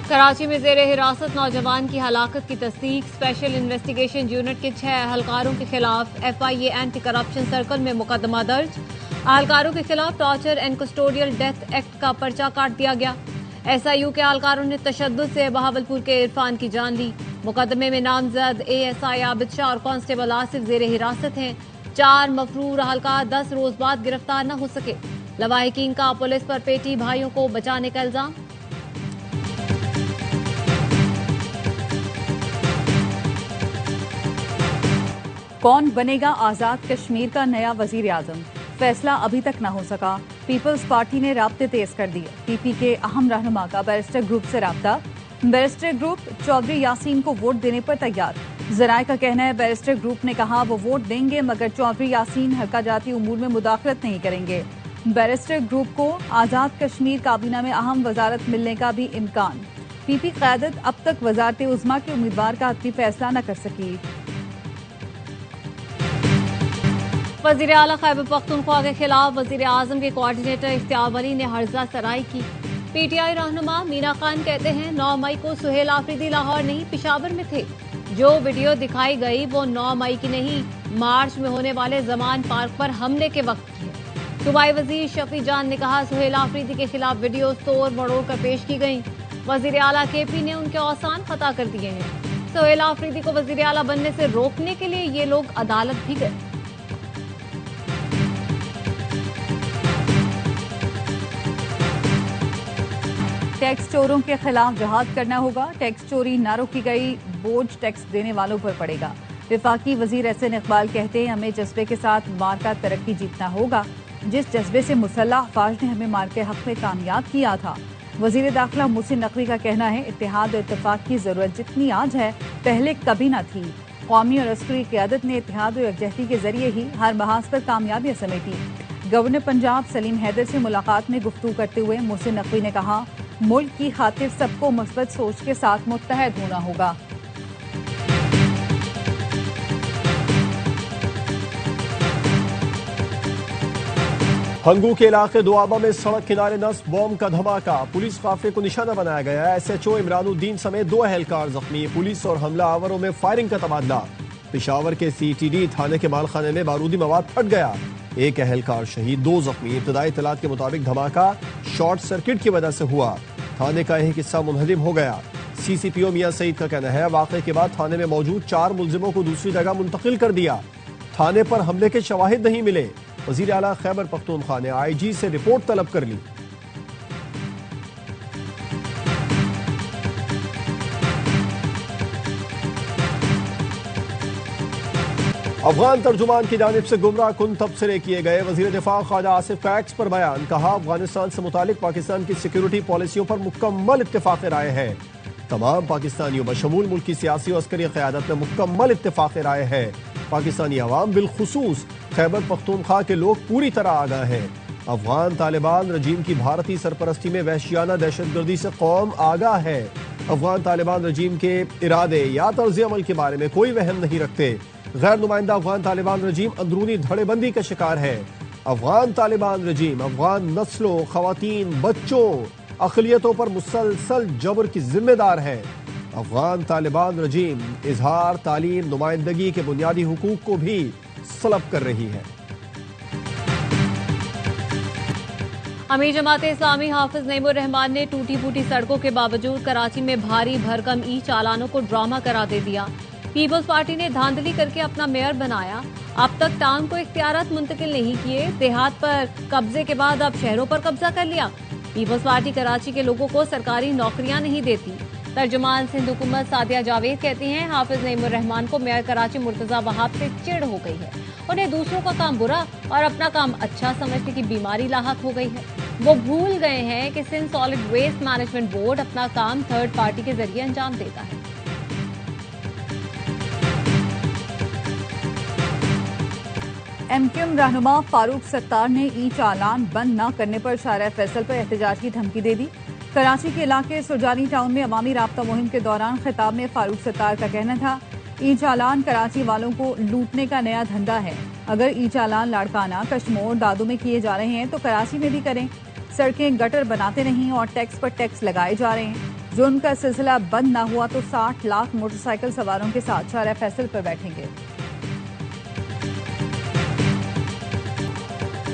कराची में जेर हिरासत नौजवान की हलाकत की तस्दीक। स्पेशल इन्वेस्टिगेशन यूनिट के 6 अहलकारों के खिलाफ FIA एंटी करप्शन सर्कल में मुकदमा दर्ज। अहलकारों के खिलाफ torture and custodial death act का पर्चा काट दिया गया। SIU के अहलकारों ने तशद्दुद से बहावलपुर के इरफान की जान ली। मुकदमे में नामजद ASI आबिद शाह और कांस्टेबल आसिफ जेर हिरासत हैं। 4 मफरूर अहलकार 10 रोज बाद गिरफ्तार न हो सके। लवाहिकीन का पुलिस पर पेटी भाइयों को बचाने का इल्जाम। कौन बनेगा आजाद कश्मीर का नया वजीर आजम, फैसला अभी तक न हो सका। पीपल्स पार्टी ने राब्ते तेज कर दिए। PP के अहम रहनुमा का बैरिस्टर ग्रुप से राब्ता। बैरिस्टर ग्रुप चौधरी यासीन को वोट देने पर तैयार। जराए का कहना है बैरिस्टर ग्रुप ने कहा वो वोट देंगे मगर चौधरी यासीन हल्का जाती उमूर में मुदाखलत नहीं करेंगे। बैरिस्टर ग्रुप को आजाद कश्मीर काबीना में अहम वजारत मिलने का भी इम्कान। PP क़यादत अब तक वजारत उज़्मा के उम्मीदवार का हतमी फैसला न कर सकी। वज़ीर आला खैबर पख्तूनख्वा के खिलाफ वज़ीर आज़म के कोऑर्डिनेटर इख्तियार वली ने हर्जा सराई की। PTI रहनुमा मीना खान कहते हैं 9 मई को सुहेल आफरीदी लाहौर नहीं पेशावर में थे। जो वीडियो दिखाई गई वो 9 मई की नहीं, मार्च में होने वाले जमान पार्क पर हमले के वक्त की है। सूबाई वजीर शफी जान ने कहा सुहेल आफरीदी के खिलाफ वीडियो तोड़ मड़ोड़ कर पेश की गई। वज़ीर आला KP ने उनके औसान खता कर दिए हैं। सुहेल आफरीदी को वज़ीर आला बनने से रोकने के लिए ये लोग अदालत भी गए। टैक्स चोरों के खिलाफ जहाद करना होगा। टैक्स चोरी न रोकी गई, बोझ टैक्स देने वालों पर पड़ेगा। विफाकी वजीर एहसन इकबाल कहते हैं हमें जज्बे के साथ मार का तरक्की जीतना होगा। जिस जज्बे से मुसल्लह अफवाज ने हमें मार के हक में कामयाब किया था। वजीर दाखिला मोहसिन नकवी का कहना है इत्तेहाद और इत्तेफाक की जरूरत जितनी आज है पहले कभी न थी। कौमी और अस्करी क़यादत ने इत्तेहाद और यकजहती के जरिए ही हर महाज पर कामयाबियां समेटी। गवर्नर पंजाब सलीम हैदर से मुलाकात में गुफ्तगू करते हुए मोहसिन नकवी ने कहा मुल्क की खातिर सबको मस्बत सोच के साथ मुत्तहद होना होगा। हंगू के इलाके दुआबा में सड़क किनारे नस्ब बॉम्ब का धमाका, पुलिस काफिले को निशाना बनाया गया। SHO इमरानुद्दीन समेत 2 अहलकार जख्मी, पुलिस और हमला आवरों में फायरिंग का तबादला। पेशावर के CTD थाने के मालखाने में बारूदी मवाद फट गया, 1 अहलकार शहीद, 2 जख्मी। इब्तदाई इत्तलात के मुताबिक धमाका शॉर्ट सर्किट की वजह से हुआ। थाने का एक हिस्सा मुनहदिम हो गया। CCPO मियां सईद का कहना है वाक़े के बाद थाने में मौजूद 4 मुलजिमों को दूसरी जगह मुंतकिल कर दिया। थाने पर हमले के शवाहिद नहीं मिले। वज़ीर आला खैबर पख्तूनख्वा ने IG से रिपोर्ट तलब कर ली। अफगान तर्जुमान की जानिब से गुमराह कुन तबसरे किए गए। वज़ीर दिफा ख्वाजा आसिफ का एक्स पर बयान, कहा अफगानिस्तान से मुतालिक पाकिस्तान की सिक्योरिटी पॉलिसियों पर मुकम्मल इत्तेफाक राय है। तमाम पाकिस्तानियों बशमूल मुल्क की सियासी और अस्करी क़यादत में मुकम्मल इत्तेफाक राय है। पाकिस्तानी अवाम बिलखुसूस खैबर पख्तूनख्वा के लोग पूरी तरह आगाह हैं। अफगान तालिबान रजीम की भारतीय सरपरस्ती में वहशियाना दहशतगर्दी से कौम आगाह है। अफगान तालिबान रजीम के इरादे या तर्ज अमल के बारे में कोई वहम नहीं रखते। गैर नुमाइंदा अफगान तालिबान रजीम अंदरूनी धड़ेबंदी का शिकार है। अफगान तालिबान रजीम अफगान नस्लों, खवातीन, बच्चों, अक़लियतों पर मुसलसल जबर की जिम्मेदार है। अफगान तालिबान रजीम इजहार, तालीम, नुमाइंदगी के बुनियादी हुकूक को भी सलब कर रही है। अमीर जमाते इस्लामी हाफिज नईमुर रहमान ने टूटी फूटी सड़कों के बावजूद कराची में भारी भरकम चालानों को ड्रामा करार दे दिया। पीपल्स पार्टी ने धांधली करके अपना मेयर बनाया। अब तक टाउन को इख्तियारात मुंतकिल नहीं किए। देहात पर कब्जे के बाद अब शहरों पर कब्जा कर लिया। पीपल्स पार्टी कराची के लोगों को सरकारी नौकरियां नहीं देती। तर्जुमान सिंध हुकूमत सादिया जावेद कहती हैं हाफिज नईमुर रहमान को मेयर कराची मुर्तजा वहाब से चिढ़ हो गई है। उन्हें दूसरों का काम बुरा और अपना काम अच्छा समझने की बीमारी लाहक हो गई है। वो भूल गए हैं कि Sindh solid waste management board अपना काम थर्ड पार्टी के जरिए अंजाम देता है। MQM रहनुमा फारूक सत्तार ने चालान बंद न करने पर शारा फैसल पर एहतजाज की धमकी दे दी। कराची के इलाके सुरजानी टाउन में अवामी राब्ता मुहिम के दौरान खिताब में फारूक सत्तार का कहना था चालान कराची वालों को लूटने का नया धंधा है। अगर चालान लाड़काना, कश्मोर, दादू में किए जा रहे हैं तो कराची में भी करें। सड़कें गटर बनाते नहीं और टैक्स पर टैक्स लगाए जा रहे हैं। जुर्म का सिलसिला बंद ना हुआ तो 60 लाख मोटरसाइकिल सवारों के साथ शाहरा फैसल पर बैठेंगे।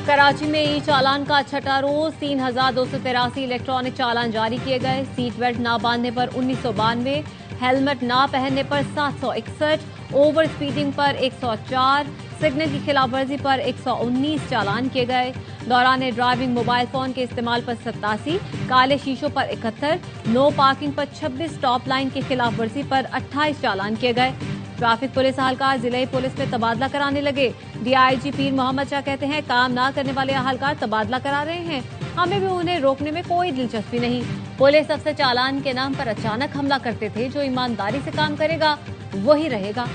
कराची में ई चालान का छठा रोज 3,283 इलेक्ट्रॉनिक चालान जारी किए गए। सीट बेल्ट ना बांधने पर 1992, हेलमेट ना पहनने पर 761, ओवर स्पीडिंग पर 104, सिग्नल की खिलाफवर्जी पर 119 चालान किए गए। दौरान ड्राइविंग मोबाइल फोन के इस्तेमाल पर 87, काले शीशों पर 71, नो पार्किंग पर 26, टॉप लाइन की खिलाफवर्जी पर 28 चालान किए गए। ट्रैफिक पुलिस अहलकार जिले पुलिस में तबादला कराने लगे। डीआईजी पीर मोहम्मद शाह कहते हैं, काम ना करने वाले अहलकार तबादला करा रहे हैं, हमें भी उन्हें रोकने में कोई दिलचस्पी नहीं। पुलिस अफसर चालान के नाम पर अचानक हमला करते थे, जो ईमानदारी से काम करेगा वही रहेगा।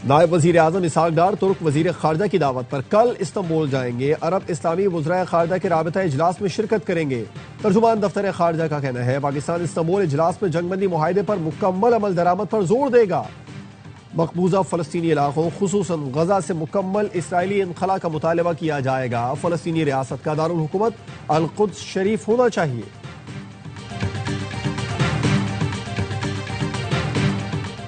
नायब वजीर आजम इसहाक डार तुर्क वजीर खारजा की दावत पर कल इस्तांबुल जाएंगे। अरब इस्लामी वज़राए खारजा के राबिता इजलास में शिरकत करेंगे। तर्जुमान दफ्तर खारजा का कहना है, पाकिस्तान इस्तांबुल इजलास में जंगबंदी मुआहदे पर मुकम्मल अमल दरामद पर जोर देगा। मकबूजा फलस्तीनी इलाकों खुसूसन गजा से मुकम्मल इसराइली इनखला का मुतालबा किया जाएगा। फलस्तीनी रियासत का दारुल हुकूमत अल-कुद्स शरीफ होना चाहिए।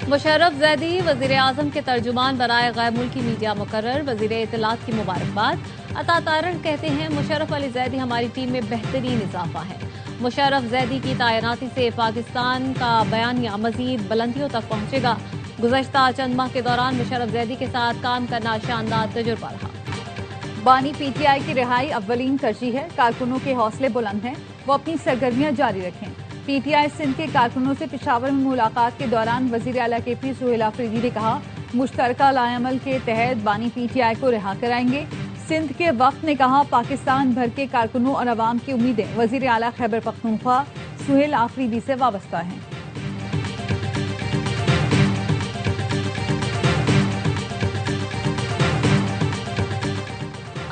मुशर्रफ जैदी वजीर आजम के तर्जुमान बनाए गैर मुल्की मीडिया मुकर्रर। वजीर इत्तलात की मुबारकबाद। अता तारण कहते हैं, मुशर्रफ अली जैदी हमारी टीम में बेहतरीन इजाफा है। मुशर्रफ जैदी की तैनाती से पाकिस्तान का बयानिया मजीद बुलंदियों तक पहुंचेगा। गुज़श्ता चंद माह के दौरान मुशर्रफ जैदी के साथ काम करना शानदार तजुर्बा रहा। बानी पीटीआई की रिहाई अव्वलीन तरजीह है। कारकुनों के हौसले बुलंद हैं, वो अपनी सरगर्मियां जारी रखें। पीटीआई सिंध के कारकुनों से पेशावर में मुलाकात के दौरान वजीर आला केपी सुहेल आफरीदी ने कहा, मुश्तरका लाएमल के तहत बानी पीटीआई को रिहा कराएंगे। सिंध के वक्त ने कहा, पाकिस्तान भर के कारकुनों और अवाम की उम्मीदें वजीर आला खैबर पख्तूनख्वा सुहेल आफरीदी से वाबस्ता हैं।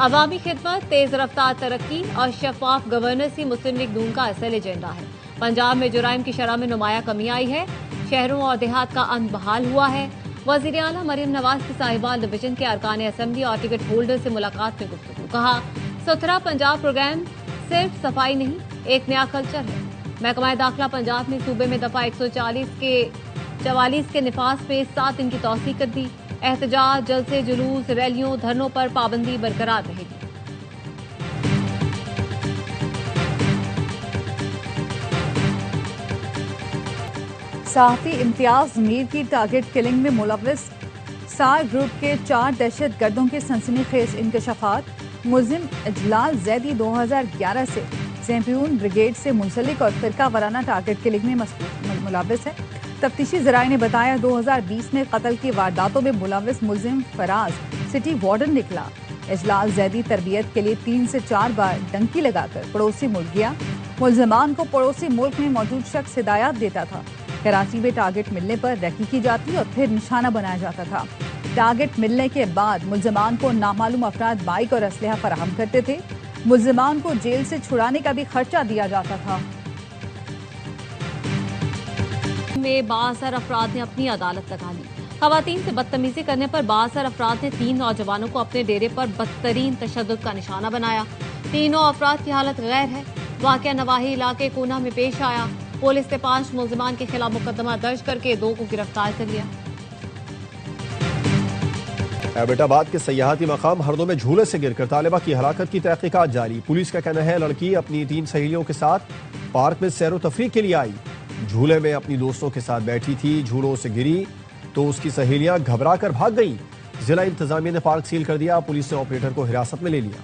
अवामी खिदमत, तेज रफ्तार तरक्की और शफाफ गवर्नेंस ही मुस्लिम लीग नून का असल एजेंडा है। पंजाब में जुराइम की शरह में नुमाया कमी आई है। शहरों और देहात का अमन बहाल हुआ है। वजीर आला मरियम नवाज की साहिबाल डिवीजन के अरकान असेंबली और टिकट होल्डर से मुलाकात में गुफ्तगू। कहा, सुथरा पंजाब प्रोग्राम सिर्फ सफाई नहीं, एक नया कल्चर है। महकमा दाखिला पंजाब ने सूबे में दफा 144 के निफाज पे 7 दिन की तौसीक कर दी। एहतजाज, जलसे, जुलूस, रैलियों, धरनों पर पाबंदी बरकरार रहेगी। सहाफ़ी इम्तियाज मीर की टारगेट किलिंग में मुलव्विस सार ग्रुप के 4 दहशतगर्दों के सनसनीखेज इंकशाफात। मुलजिम इजलाल जैदी 2011 से चैंपियन ब्रिगेड से मुंसलिक और फिरका वराना टारगेट किलिंग में मुलव्विस है। तफ्तीशी जराये ने बताया, 2020 में कत्ल की वारदातों में मुलव्विस मुलजिम फराज सिटी वार्डन निकला। इजलाल जैदी तरबियत के लिए 3 से 4 बार डंकी लगाकर पड़ोसी मुल्क गया। मुलजमान को पड़ोसी मुल्क में मौजूद शख्स हिदायत देता था। कराची में टारगेट मिलने पर रेकी की जाती और फिर निशाना बनाया जाता था। टारगेट मिलने के बाद मुलजमान को नामालूम अफराद बाइक और असलहा फराहम करते थे। मुलजमान को जेल से छुड़ाने का भी खर्चा दिया जाता था। में बासर अफराद ने अपनी अदालत लगा ली। खवातीन से बदतमीजी करने पर बासर अफराद ने 3 नौजवानों को अपने डेरे पर बदतरीन तशद्दुद का निशाना बनाया। तीनों अफराद की हालत गैर है। वाक़या नवाही इलाके कोना में पेश आया। पुलिस ने 5 मुलजिमान के खिलाफ मुकदमा दर्ज करके 2 को गिरफ्तार कर लिया। एबटाबाद के सयाहती मकाम हरदों में झूले से गिरकर तालिबा की हलाकत की तहकीकात जारी। पुलिस का कहना है, लड़की अपनी 3 सहेलियों के साथ पार्क में सैर व तफरीह के लिए आई। झूले में अपनी दोस्तों के साथ बैठी थी। झूलों से गिरी तो उसकी सहेलियां घबरा कर भाग गई। जिला इंतजामिया ने पार्क सील कर दिया। पुलिस ने ऑपरेटर को हिरासत में ले लिया।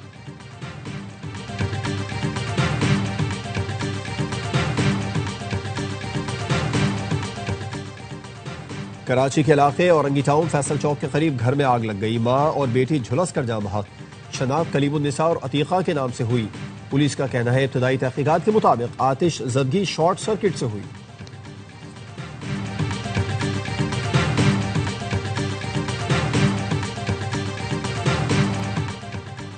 कराची के इलाके औरंगी टाउन फैसल चौक के करीब घर में आग लग गई। मां और बेटी झुलस कर जाम बहक। शनाख्त कलीमुन्निसा और अतीका के नाम से हुई। पुलिस का कहना है, इब्तदाई तहकीकात के मुताबिक आतिश जदगी शॉर्ट सर्किट से हुई।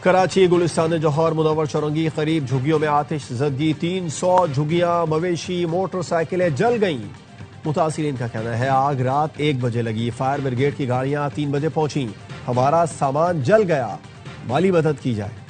कराची गुलिस्तान जौहर मुनव्वर चौरंगी करीब झुग्गियों में आतिश जदगी। 300 झुग्गियां, मवेशी, मोटरसाइकिलें जल गईं। मुतासिरीन का कहना है आग रात 1 बजे लगी। फायर ब्रिगेड की गाड़ियां 3 बजे पहुंची। हमारा सामान जल गया, माली मदद की जाए।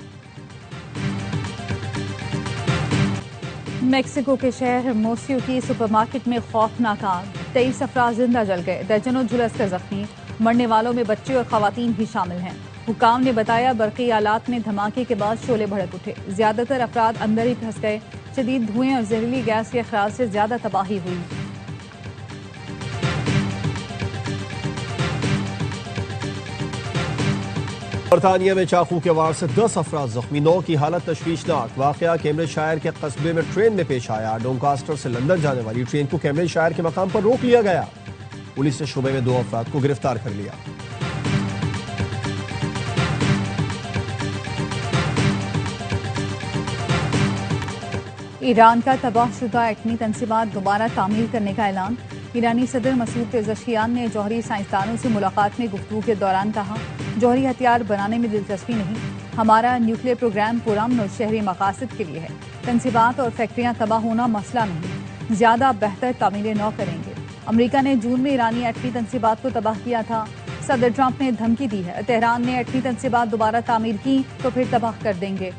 मेक्सिको के शहर मोस्यू की सुपरमार्केट में खौफनाक आग, 23 अफराद जिंदा जल गए, दर्जनों झुलसकर जख्मी। मरने वालों में बच्चे और खवातीन भी शामिल हैं। हुकाम ने बताया बरक़ी आलात में धमाके के बाद शोले भड़क उठे, ज्यादातर अफराद अंदर ही फंस गए। शदीद धुएं और जहरीली गैस के अखराज से ज्यादा तबाही हुई। बरतानिया में चाकू के वार से 10 अफराद जख्मी, 9 की हालत तशवीशनाक। वाकया कैम्ब्रिजशायर के कस्बे में ट्रेन में पेश आया। डोंकास्टर से लंदन जाने वाली ट्रेन को कैम्ब्रिजशायर के मकाम पर रोक लिया गया। पुलिस ने शुबे में 2 अफराद को गिरफ्तार कर लिया। ईरान का तबाहशुदा एटमी तंसीबात दोबारा तामीर करने का ऐलान। ईरानी सदर मसूद पेज़ेश्कियान ने जौहरी साइंसदानों से मुलाकात में गुफ्तगू के दौरान कहा, जौहरी हथियार बनाने में दिलचस्पी नहीं, हमारा न्यूक्लियर प्रोग्राम पुरअमन और शहरी मकासद के लिए है। तंसीबात और फैक्ट्रियां तबाह होना मसला नहीं, ज्यादा बेहतर तामीरें नौ करेंगे। अमरीका ने जून में ईरानी एटमी तंसीबात को तबाह किया था। सदर ट्रंप ने धमकी दी है, तेहरान ने एटमी तंसीबात दोबारा तामीर की तो फिर तबाह कर देंगे।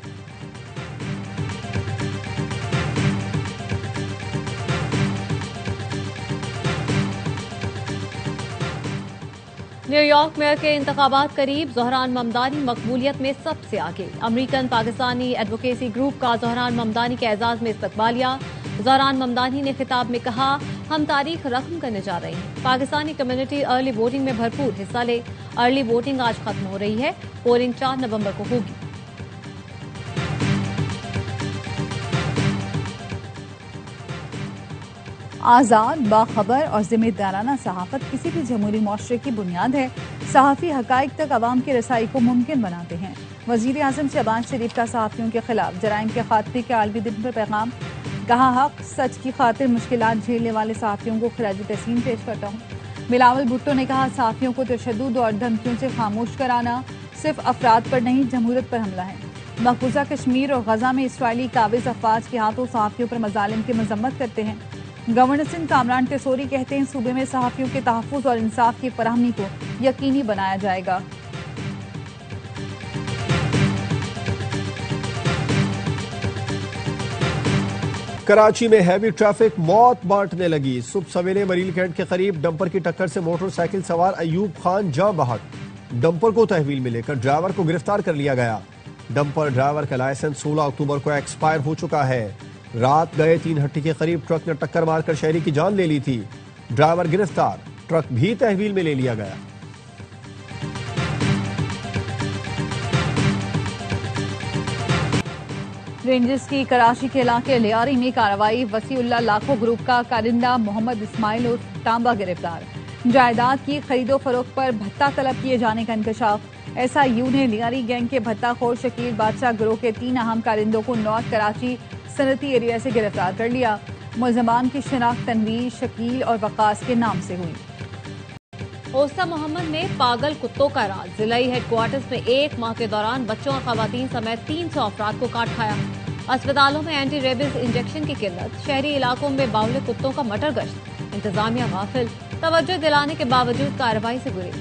न्यूयॉर्क मेयर के इंतखाबात करीब, ज़ोहरान ममदानी मकबूलियत में सबसे आगे। अमरीकन पाकिस्तानी एडवोकेसी ग्रुप का ज़ोहरान ममदानी के एजाज में इस्तकबालिया। ज़ोहरान ममदानी ने खिताब में कहा, हम तारीख रकम करने जा रहे हैं। पाकिस्तानी कम्युनिटी अर्ली वोटिंग में भरपूर हिस्सा ले। अर्ली वोटिंग आज खत्म हो रही है, पोलिंग 4 नवंबर को होगी। आज़ाद, बाखबर और जिम्मेदाराना सहाफत किसी भी जमहूरी मुआशरे की बुनियाद है। सहाफ़ी हक़ाइक़ तक आवाम की रसाई को मुमकिन बनाते हैं। वज़ीर आज़म शहबाज शरीफ का सहाफ़ियों के खिलाफ जराइम के खात्मे के आलमी दिन पर पैगाम। कहा, हक सच की खातिर मुश्किलात झेलने वाले सहाफ़ियों को खिराज तहसीन पेश करता हूँ। बिलावल भुट्टो ने कहा, सहाफ़ियों को तशद्दुद और धमकियों से खामोश कराना सिर्फ अफराद पर नहीं, जमहूरियत पर हमला है। मकबूजा कश्मीर और गजा में इसराइली काबिज अफवाज के हाथों सहाफ़ियों पर मज़ालिम की मजम्मत करते हैं। गवर्नर सिंध कामरान टेसोरी कहते हैं, सूबे में सहाफ़ियों के तहफ़्फ़ुज़ और इंसाफ की फराहमी को यकीनी बनाया जाएगा। कराची में हैवी ट्रैफिक मौत बांटने लगी। सुबह सवेरे मरील कैंट के करीब डंपर की टक्कर से मोटरसाइकिल सवार अयूब खान जाँ बहक। डंपर को तहवील में लेकर ड्राइवर को गिरफ्तार कर लिया गया। डंपर ड्राइवर का लाइसेंस 16 अक्टूबर को एक्सपायर हो चुका है। रात गए 3 हट्टी के करीब ट्रक ने टक्कर मारकर शहरी की जान ले ली थी। ड्राइवर गिरफ्तार, ट्रक भी तहवील में ले लिया गया। रेंजर्स की कराची के इलाके लियारी में कार्रवाई। वसीउल्लाह लाखो ग्रुप का कारिंदा मोहम्मद इस्माइल और तांबा गिरफ्तार। जायदाद की खरीदो फरोख्त पर भत्ता तलब किए जाने का इंकशाफ। SIU ने लियारी गैंग के भत्ताखोर शकील बादशाह गिरोह के 3 अहम कारिंदों को नॉर्थ कराची सनती एरिया से गिरफ्तार कर लिया। मुलजमान की शिनाख्त तनवीर, शकील और वकास के नाम से हुई। ओस्ता मोहम्मद ने पागल कुत्तों का राज। जिलाई हेडक्वार्टर्स में 1 माह के दौरान बच्चों और खवातीन समेत 300 अफराद को काट खाया। अस्पतालों में एंटी रेबीज इंजेक्शन की किल्लत। शहरी इलाकों में बावले कुत्तों का मटर गश्त। इंतजामिया गाफिल, तवज्जो दिलाने के बावजूद कार्रवाई से गुरेज।